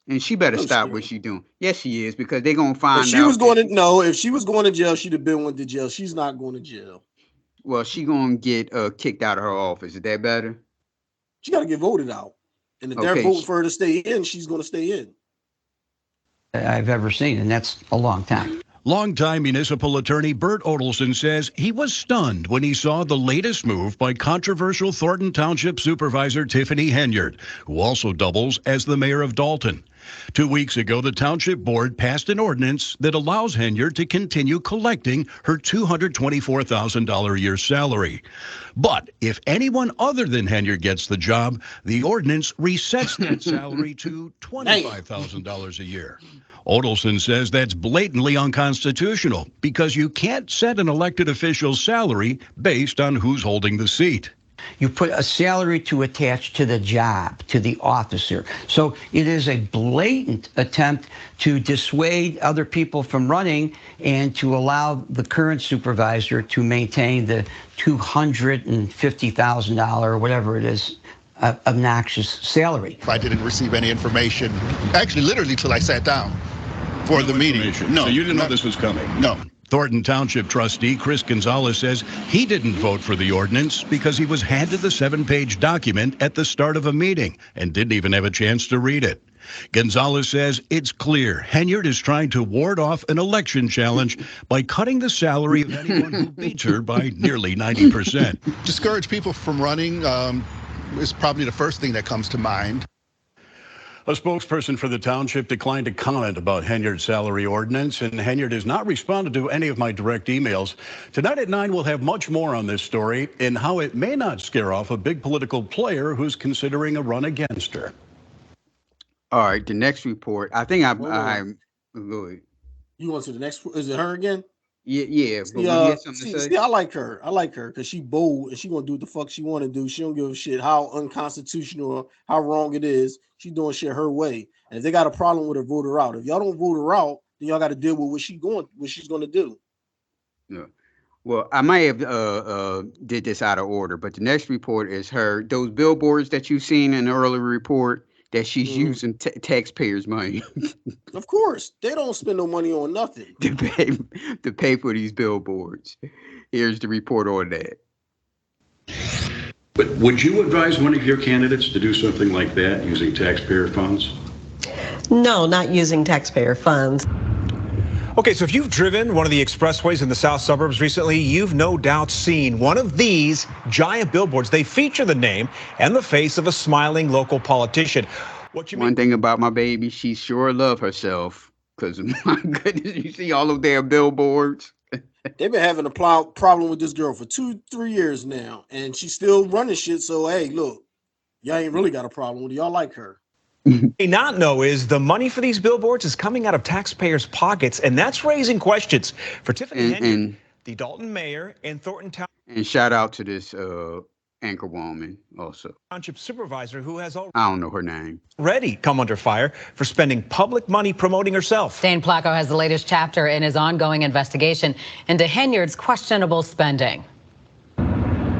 And she better stop what she's doing. Yes, she is, because they're going to find out. If she was going to jail, she'd have been went to jail. She's not going to jail. Well, she's going to get kicked out of her office. Is that better? She got to get voted out. And if they're voting for her to stay in, she's going to stay in. I've ever seen, and that's a long time. Longtime municipal attorney Bert Odelson says he was stunned when he saw the latest move by controversial Thornton Township Supervisor Tiffany Henyard, who also doubles as the mayor of Dalton. 2 weeks ago, the township board passed an ordinance that allows Henyard to continue collecting her $224,000 a year salary. But if anyone other than Henyard gets the job, the ordinance resets that salary to $25,000 a year. Odelson says that's blatantly unconstitutional because you can't set an elected official's salary based on who's holding the seat. You put a salary to attach to the job, to the officer. So it is a blatant attempt to dissuade other people from running and to allow the current supervisor to maintain the $250,000 or whatever it is obnoxious salary. I didn't receive any information, actually literally till I sat down for the meeting. No, so you didn't know this was coming? No. Thornton Township trustee Chris Gonzalez says he didn't vote for the ordinance because he was handed the 7-page document at the start of a meeting and didn't even have a chance to read it. Gonzalez says it's clear Henyard is trying to ward off an election challenge by cutting the salary of anyone who beats her by nearly 90%. Discourage people from running is probably the first thing that comes to mind. A spokesperson for the township declined to comment about Henyard's salary ordinance, and Henyard has not responded to any of my direct emails. Tonight at 9, we'll have much more on this story and how it may not scare off a big political player who's considering a run against her. All right, the next report. I think Hold on. I'm good. You want to the next? Is it her again? Yeah. But See, when you have something to say, see, I like her. I like her because she bold and she gonna do what the fuck she want to do. She don't give a shit how unconstitutional or how wrong it is. She doing shit her way. And if they got a problem with her, vote her out. If y'all don't vote her out, then y'all got to deal with what she's gonna do. yeah. Well, I might have did this out of order, but the next report is those billboards that you've seen in the earlier report that she's using taxpayers' money Of course, they don't spend no money on nothing. to pay for these billboards. Here's the report on that. But would you advise one of your candidates to do something like that using taxpayer funds? No, not using taxpayer funds. Okay, so if you've driven one of the expressways in the south suburbs recently, you've no doubt seen one of these giant billboards. They feature the name and the face of a smiling local politician. One thing about my baby, she sure love herself. Because, my goodness, you see all of their billboards. They've been having a problem with this girl for 2-3 years now, and she's still running shit. So, hey, look, y'all ain't really got a problem with it. Y'all like her. May not know is the money for these billboards is coming out of taxpayers' pockets, and that's raising questions for Tiffany Henyard, the Dalton mayor, and Thornton And shout out to this anchor woman also. Township supervisor who has I don't know her name. already come under fire for spending public money promoting herself. Dane Placco has the latest chapter in his ongoing investigation into Henyard's questionable spending.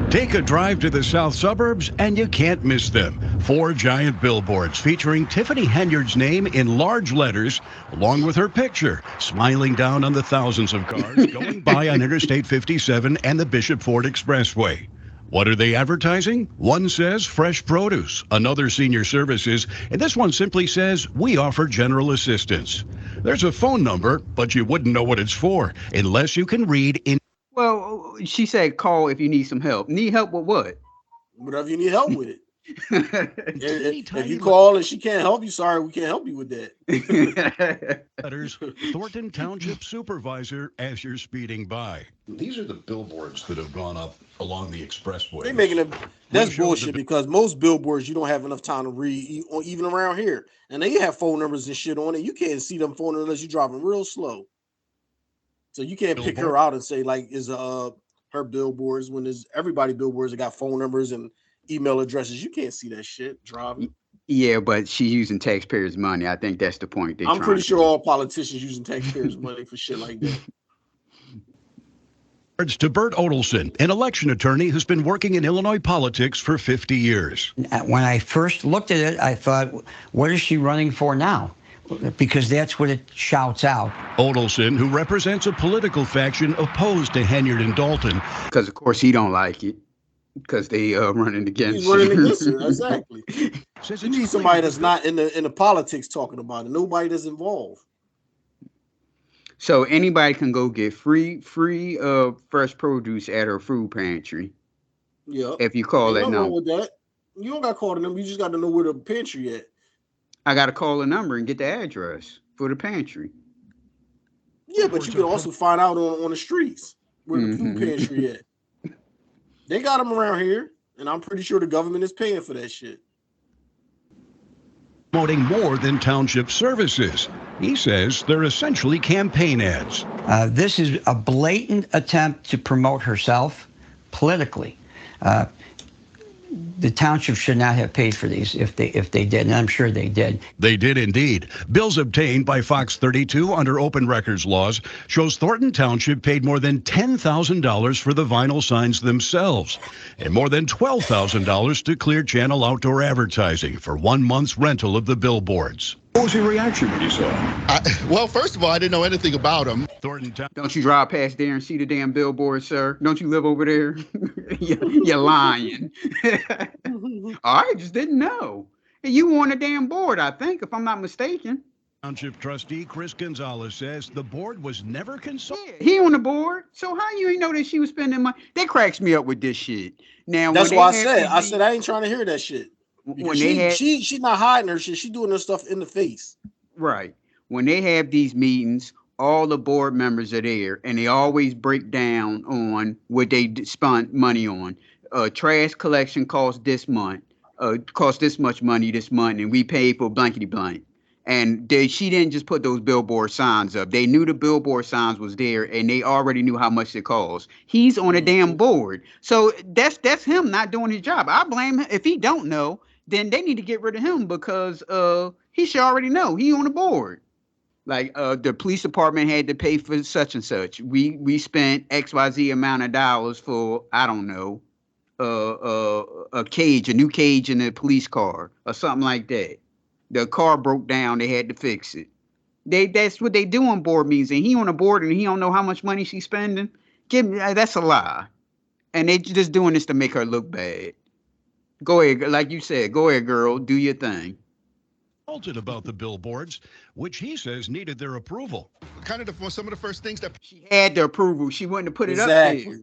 Take a drive to the south suburbs and you can't miss them. 4 giant billboards featuring Tiffany Henyard's name in large letters, along with her picture, smiling down on the thousands of cars going by on Interstate 57 and the Bishop Ford Expressway. What are they advertising? One says fresh produce, another senior services, and this one simply says we offer general assistance. There's a phone number, but you wouldn't know what it's for unless you can read in. Well, she said call if you need some help. Need help with what? Whatever you need help with it. if you call and she can't help you, sorry, we can't help you with that. Letters, Thornton Township Supervisor as you're speeding by. These are the billboards that have gone up along the expressway. They making it. That's bullshit because most billboards you don't have enough time to read, or even around here. And they have phone numbers and shit on it. You can't see them phone numbers unless you're driving real slow. So you can't pick her out and say like is her billboards when there's everybody billboards that got phone numbers and email addresses. You can't see that shit driving. Yeah, but she's using taxpayers' money. I think that's the point. I'm pretty sure all politicians using taxpayers' money for shit like that. To Bert Odelson, an election attorney who's been working in Illinois politics for 50 years. When I first looked at it, I thought, what is she running for now? Because that's what it shouts out. Odelson, who represents a political faction opposed to Henyard and Dalton. Because, of course, he don't like it. Because they running against He's running against her, exactly. You need somebody that's not in the politics talking about it. Nobody that's involved. So anybody can go get free fresh produce at her food pantry. Yeah. If you call that number. With that. You don't got to call the number. You just got to know where the pantry at. I got to call the number and get the address for the pantry. Yeah, but you can also find out on the streets where the food pantry at. They got them around here, and I'm pretty sure the government is paying for that shit. Promoting more than township services. He says they're essentially campaign ads. This is a blatant attempt to promote herself politically. The township should not have paid for these if they did, and I'm sure they did. They did indeed. Bills obtained by Fox 32 under open records laws shows Thornton Township paid more than $10,000 for the vinyl signs themselves and more than $12,000 to Clear Channel Outdoor Advertising for 1 month's rental of the billboards. What was your reaction when you saw it? Well, first of all, I didn't know anything about them. Don't you drive past there and see the damn billboard, sir? Don't you live over there? You're lying. I just didn't know. You on a damn board, I think, if I'm not mistaken. Township trustee Chris Gonzalez says the board was never consulted. He on the board. So how you ain't know that she was spending money? That cracks me up with this shit. Now that's why I said I ain't trying to hear that shit. When she's not hiding her shit. She's doing her stuff in the face. Right. When they have these meetings, all the board members are there, and they always break down on what they spent money on. Trash collection cost this month. cost this much money this month, and we paid for blankety blank. And she didn't just put those billboard signs up. They knew the billboard signs was there, and they already knew how much it cost. He's on a damn board. So that's him not doing his job. I blame him. If he don't know, then they need to get rid of him because he should already know. He on the board. Like the police department had to pay for such and such. We spent XYZ amount of dollars for, I don't know, a new cage in the police car or something like that. The car broke down, they had to fix it. That's what they do on board meetings, and he on a board and he don't know how much money she's spending. That's a lie. And they just doing this to make her look bad. Go ahead, like you said, go ahead, girl, do your thing. About the billboards, which he says needed their approval. Kind of some of the first things that she had the approval. She wouldn't have put it up there.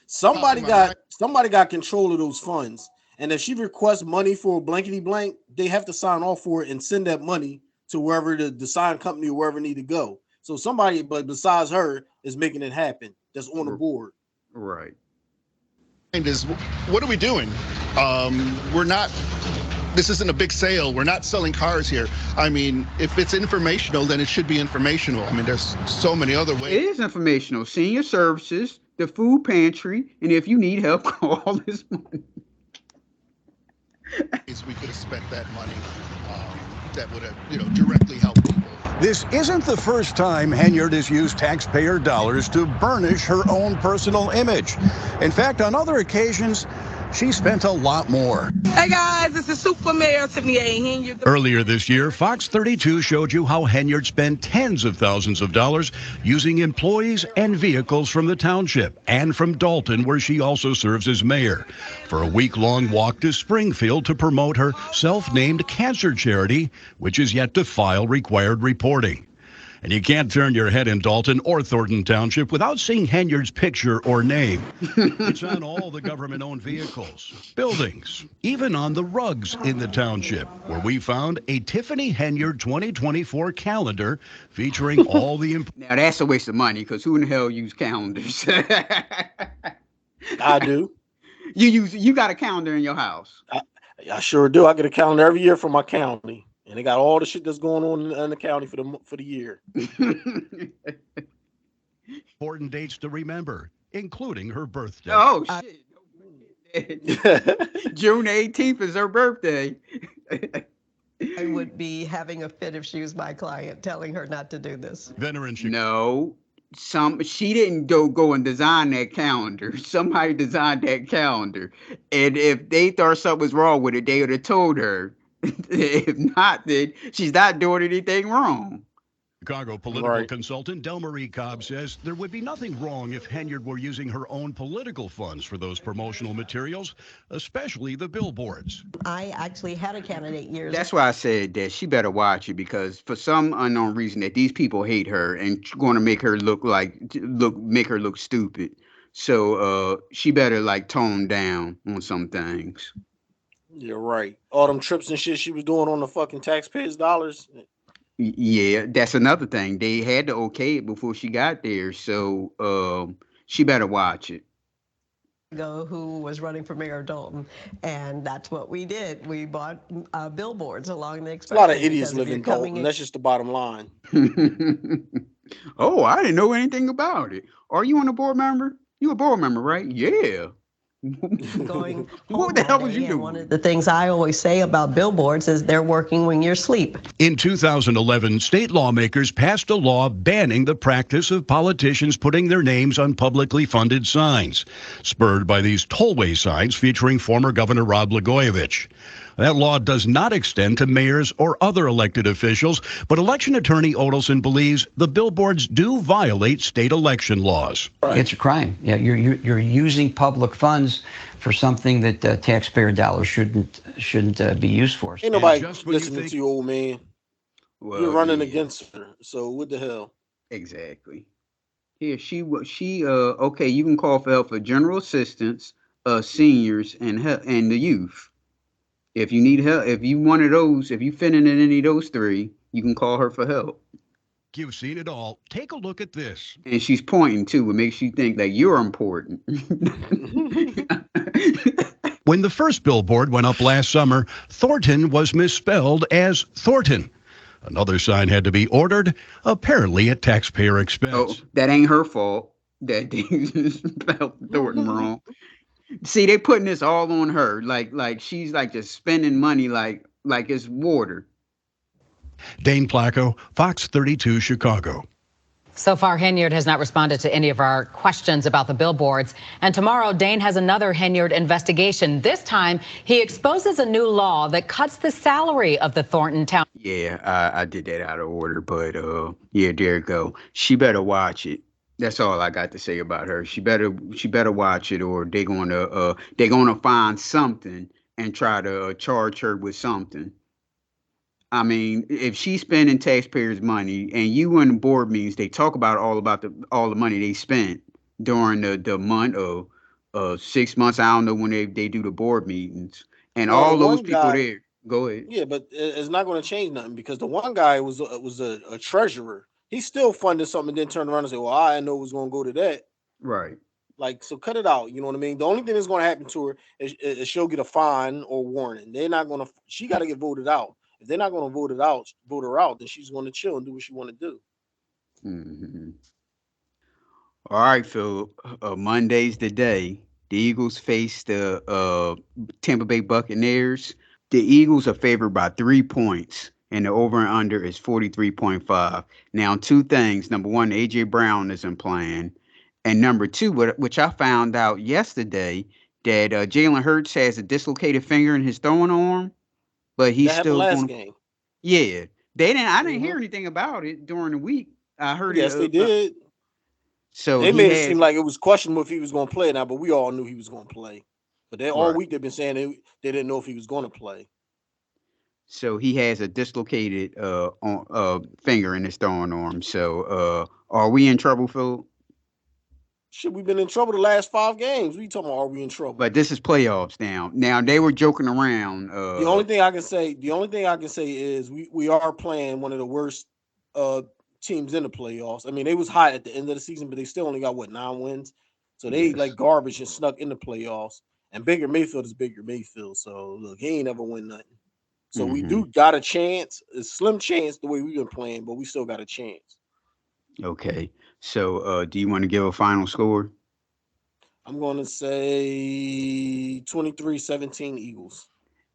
Somebody got control of those funds. And if she requests money for blankety blank, they have to sign off for it and send that money to wherever the sign company or wherever it need to go. So somebody, but besides her, is making it happen. That's on the board. Right. Is what are we doing? We're not. This isn't a big sale. We're not selling cars here. I mean, if it's informational, then it should be informational. I mean, there's so many other ways. It is informational. Senior services, the food pantry, and if you need help, call this money. We could have spent that money that would have, directly helped people. This isn't the first time Henyard has used taxpayer dollars to burnish her own personal image. In fact, on other occasions, she spent a lot more. Hey guys, this is Super Mayor Tiffany Henyard. Earlier this year, Fox 32 showed you how Henyard spent tens of thousands of dollars using employees and vehicles from the township and from Dalton, where she also serves as mayor, for a week-long walk to Springfield to promote her self-named cancer charity, which is yet to file required reporting. And you can't turn your head in Dalton or Thornton Township without seeing Henyard's picture or name. It's on all the government-owned vehicles, buildings, even on the rugs in the township, where we found a Tiffany Henyard 2024 calendar featuring all the... Now, that's a waste of money, because who in the hell use calendars? I do. You got a calendar in your house? I sure do. I get a calendar every year for my county. And they got all the shit that's going on in the county for the year. Important dates to remember, including her birthday. Oh, shit. June 18th is her birthday. I would be having a fit if she was my client, telling her not to do this. Veteran. No. She didn't go and design that calendar. Somebody designed that calendar. And if they thought something was wrong with it, they would have told her. If not, then she's not doing anything wrong. Chicago political consultant Delmarie Cobb says there would be nothing wrong if Henyard were using her own political funds for those promotional materials, especially the billboards. I actually had a candidate years ago. That's why I said that she better watch it, because for some unknown reason that these people hate her and going to make her make her look stupid. So she better tone down on some things. You're right. All them trips and shit she was doing on the fucking taxpayers' dollars. Yeah, that's another thing. They had to okay it before she got there, so she better watch it. Who was running for mayor of Dalton, and that's what we did. We bought billboards along the expressway. A lot of idiots live in Dalton. That's just the bottom line. Oh, I didn't know anything about it. Are you on a board member? You a board member, right? Yeah. What the hell was you doing? One of the things I always say about billboards is they're working when you're asleep. In 2011, state lawmakers passed a law banning the practice of politicians putting their names on publicly funded signs, spurred by these tollway signs featuring former Governor Rod Blagojevich. That law does not extend to mayors or other elected officials, but election attorney Odelson believes the billboards do violate state election laws. It's a crime. Yeah, you're using public funds for something that taxpayer dollars shouldn't be used for. Ain't nobody listening to you, old man. Well, you're running against her, so what the hell? Exactly. Here, she okay. You can call for help for general assistance, seniors, and the youth. If you need help, if you one of those, if you fit in any of those three, you can call her for help. You've seen it all. Take a look at this. And she's pointing too. It makes you think that you're important. When the first billboard went up last summer, Thornton was misspelled as Thornton. Another sign had to be ordered, apparently at taxpayer expense. Oh, that ain't her fault that they spelled Thornton wrong. See, they putting this all on her, like she's like just spending money like it's water. Dane Placco, Fox 32, Chicago. So far, Henyard has not responded to any of our questions about the billboards. And tomorrow, Dane has another Henyard investigation. This time, he exposes a new law that cuts the salary of the Thornton town. Yeah, I did that out of order, but yeah, there you go. She better watch it. That's all I got to say about her. She better watch it, or they're gonna find something and try to charge her with something. I mean, if she's spending taxpayers' money, and you in the board meetings, they talk about all the money they spent during the month of 6 months. I don't know when they do the board meetings, and Well, all the those one people guy- there. Go ahead. Yeah, but it's not going to change nothing because the one guy was a treasurer. He still funded something and then turned around and said, well, I didn't know it was going to go to that. Right. Like, so cut it out. You know what I mean? The only thing that's going to happen to her is she'll get a fine or warning. They're not going to, she got to get voted out. If they're not going to vote her out, then she's going to chill and do what she want to do. Mm-hmm. All right, Phil. Monday's the day. The Eagles face the Tampa Bay Buccaneers. The Eagles are favored by 3 points, and the over and under is 43.5. Now, two things. Number one, A.J. Brown isn't playing. And number two, which I found out yesterday, that Jalen Hurts has a dislocated finger in his throwing arm, but he's That happened still last going. game. Yeah, I didn't hear anything about it during the week. I heard Yes, it. they did. So They he made it has, seem like it was questionable if he was going to play now, but we all knew he was going to play. But they all Right. week they've been saying they didn't know if he was going to play. So he has a dislocated finger in his throwing arm. So are we in trouble, Phil? Shit, we've been in trouble the last 5 games. What are you talking about? Are we in trouble? But this is playoffs now. Now they were joking around. The only thing I can say is we are playing one of the worst teams in the playoffs. I mean, they was hot at the end of the season, but they still only got 9 wins. So they like garbage and snuck in the playoffs. And Baker Mayfield is Baker Mayfield. So look, he ain't never win nothing. So we do got a chance, a slim chance the way we've been playing, but we still got a chance. Okay. So do you want to give a final score? I'm going to say 23-17 Eagles.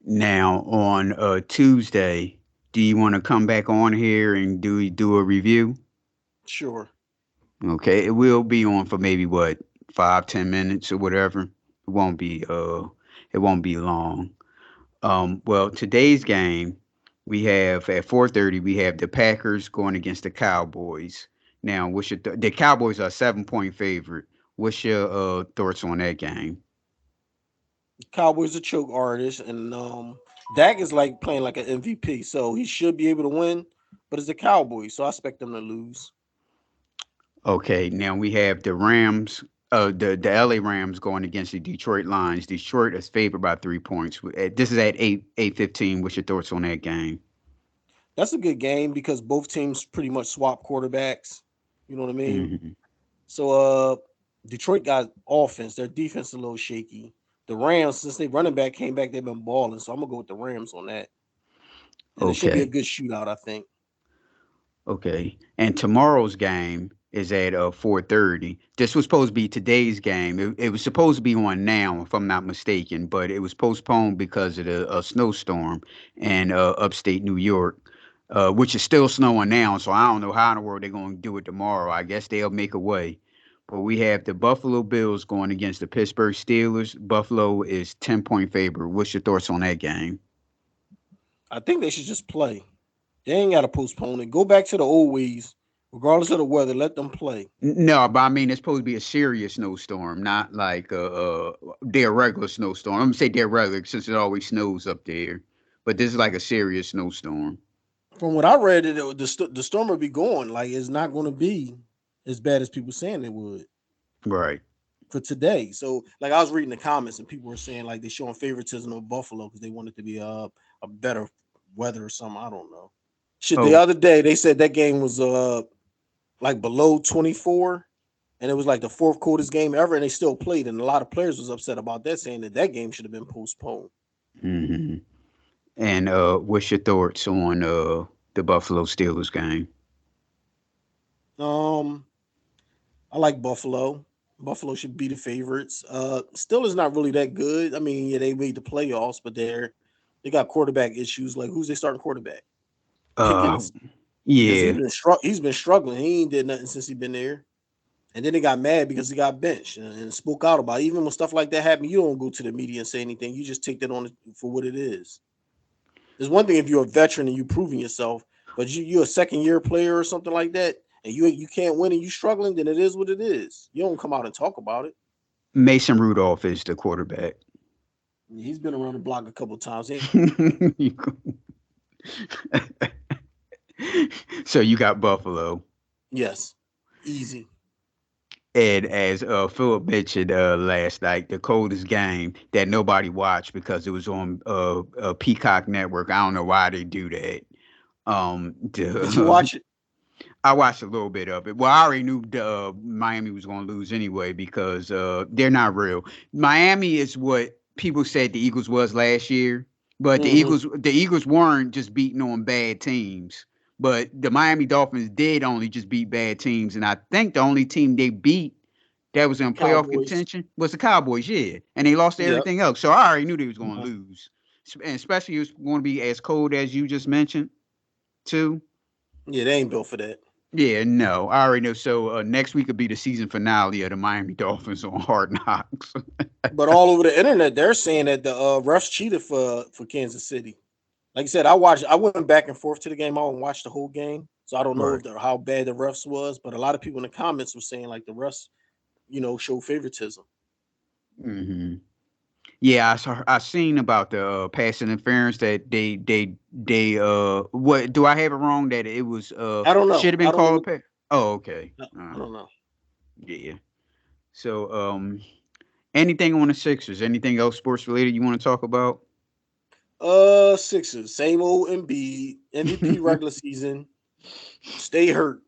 Now on Tuesday, do you want to come back on here and do a review? Sure. Okay, it will be on for maybe 5-10 minutes or whatever. It won't be long. Well, today's game we have at 4:30 we have the Packers going against the Cowboys. Now, the Cowboys are a 7-point favorite. What's your thoughts on that game? Cowboys are choke artists, and Dak is like playing like an MVP, so he should be able to win. But it's the Cowboys, so I expect them to lose. Okay, now we have the Rams, the LA Rams going against the Detroit Lions. Detroit is favored by 3 points. This is at 8:15. What's your thoughts on that game? That's a good game because both teams pretty much swap quarterbacks. You know what I mean? Mm-hmm. So Detroit got offense. Their defense is a little shaky. The Rams, since they running back came back, they've been balling. So I'm gonna go with the Rams on that. And it should be a good shootout, I think. Okay. And tomorrow's game is at 4:30. This was supposed to be today's game. It was supposed to be on now, if I'm not mistaken, but it was postponed because of a snowstorm in upstate New York, which is still snowing now. So I don't know how in the world they're going to do it tomorrow. I guess they'll make a way. But we have the Buffalo Bills going against the Pittsburgh Steelers. Buffalo is 10-point favorite. What's your thoughts on that game? I think they should just play. They ain't got to postpone it. Go back to the old ways, regardless of the weather. Let them play. No, but I mean, it's supposed to be a serious snowstorm, not like their regular snowstorm. I'm going to say their regular since it always snows up there. But this is like a serious snowstorm. From what I read, the storm will be going. Like, it's not going to be as bad as people saying it would. Right. For today. So, like, I was reading the comments and people were saying, like, they're showing favoritism of Buffalo because they want it to be a better weather or something. I don't know. Shit, the other day they said that game was like below 24 and it was like the fourth coldest game ever, and they still played. And a lot of players was upset about that, saying that game should have been postponed. Mm-hmm. And what's your thoughts on the Buffalo Steelers game? I like Buffalo. Buffalo should be the favorites. Steelers not really that good. I mean, yeah, they made the playoffs, but they got quarterback issues. Like, who's their starting quarterback? Pickens. Yeah. He's been struggling. He ain't did nothing since he been there. And then they got mad because he got benched and spoke out about it. Even when stuff like that happen, you don't go to the media and say anything. You just take that on for what it is. There's one thing if you're a veteran and you proving yourself, but you're a second-year player or something like that, and you can't win and you struggling, then it is what it is. You don't come out and talk about it. Mason Rudolph is the quarterback. He's been around the block a couple of times. So you got Buffalo. Yes, easy. And as Philip mentioned last night, the coldest game that nobody watched because it was on a Peacock network. I don't know why they do that. Did you watch it? I watched a little bit of it. Well, I already knew Miami was going to lose anyway because they're not real. Miami is what people said the Eagles was last year, but the Eagles weren't just beating on bad teams. But the Miami Dolphins did only just beat bad teams, and I think the only team they beat that was in playoff contention was the Cowboys. Yeah, and they lost to everything else. So I already knew they was going to lose, and especially it was going to be as cold as you just mentioned, too. Yeah, they ain't built for that. Yeah, no, I already know. So next week will be the season finale of the Miami Dolphins on Hard Knocks. But all over the internet, they're saying that the refs cheated for Kansas City. Like I said, I went back and forth to the game. I didn't watch the whole game, so I don't know how bad the refs was. But a lot of people in the comments were saying like the refs, show favoritism. Mm-hmm. Yeah, I seen about the pass interference that they what do I have it wrong that it was I don't know. Should have been called a pass? Oh, okay. I don't know. Yeah. So anything on the Sixers? Anything else sports related you want to talk about? Sixers, same old Embiid, MVP regular season, stay hurt.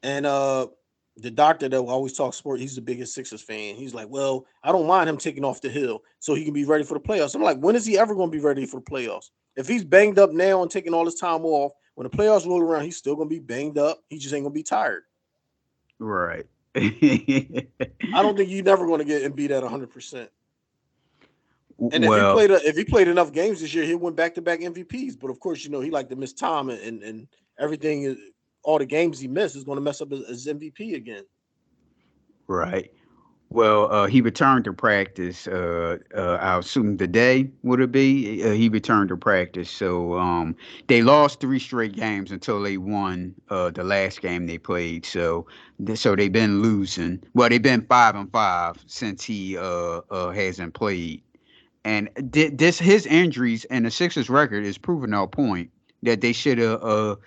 And the doctor that always talks sport, he's the biggest Sixers fan. He's like, well, I don't mind him taking off the hill so he can be ready for the playoffs. I'm like, when is he ever going to be ready for the playoffs? If he's banged up now and taking all his time off, when the playoffs roll around, he's still going to be banged up. He just ain't going to be tired. Right. I don't think you're never going to get Embiid at 100%. And if he played enough games this year, he went back-to-back MVPs. But of course, he like to miss time and everything. All the games he missed is going to mess up his MVP again. Right. Well, he returned to practice. I assume today would it be? He returned to practice. So they lost 3 straight games until they won the last game they played. So they've been losing. Well, they've been 5-5 since he hasn't played. And his injuries and the Sixers record is proving our point that they should have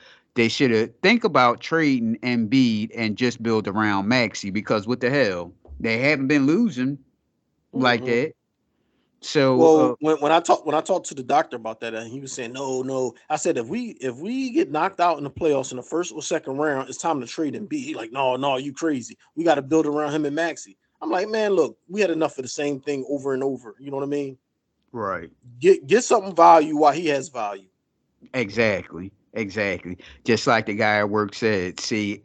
think about trading Embiid and just build around Maxey because what the hell, they haven't been losing like that. So when I talked to the doctor about that, he was saying no. I said if we get knocked out in the playoffs in the first or second round, it's time to trade Embiid. He's like no, you crazy. We got to build around him and Maxey. I'm like, man, look, we had enough of the same thing over and over. You know what I mean? Right. Get something value while he has value. Exactly. Just like the guy at work said. See,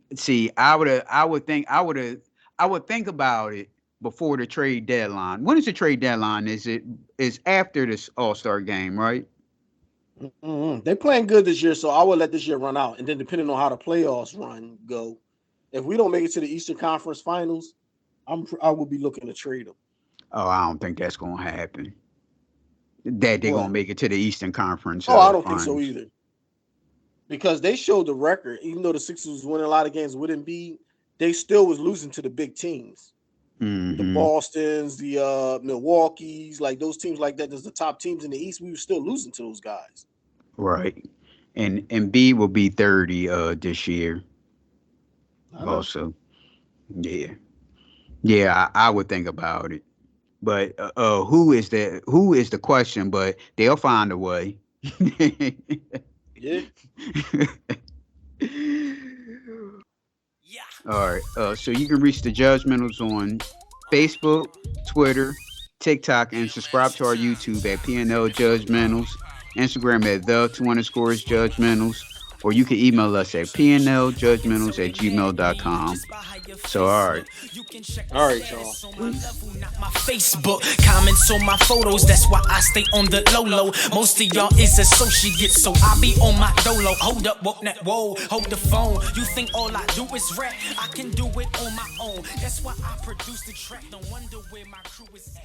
I would think about it before the trade deadline. When is the trade deadline? Is after this All-Star game, right? They're playing good this year, so I would let this year run out, and then depending on how the playoffs go, if we don't make it to the Eastern Conference Finals, I will be looking to trade them. Oh, I don't think that's going to happen. That they're going to make it to the Eastern Conference. I don't think so either. Because they showed the record, even though the Sixers was winning a lot of games with Embiid, they still was losing to the big teams. Mm-hmm. The Bostons, the Milwaukee's, like those teams like that. There's the top teams in the East. We were still losing to those guys. Right. And Embiid will be 30 this year. Also. Yeah, I would think about it. But who is the question? But they'll find a way. Yeah. All right. So you can reach the Judgmentals on Facebook, Twitter, TikTok, and subscribe to our YouTube at PNL Judgementals, Instagram at _Judgementals, or you can email us at pnljudgementals@gmail.com. So, all right. All right, y'all. My Facebook comments on my photos, that's why I stay on the low. Most of y'all is associates, so I be on my dolo. Hold up, whoa, hold the phone. You think all I do is rap? I can do it on my own. That's why I produce the track. Don't wonder where my crew is at.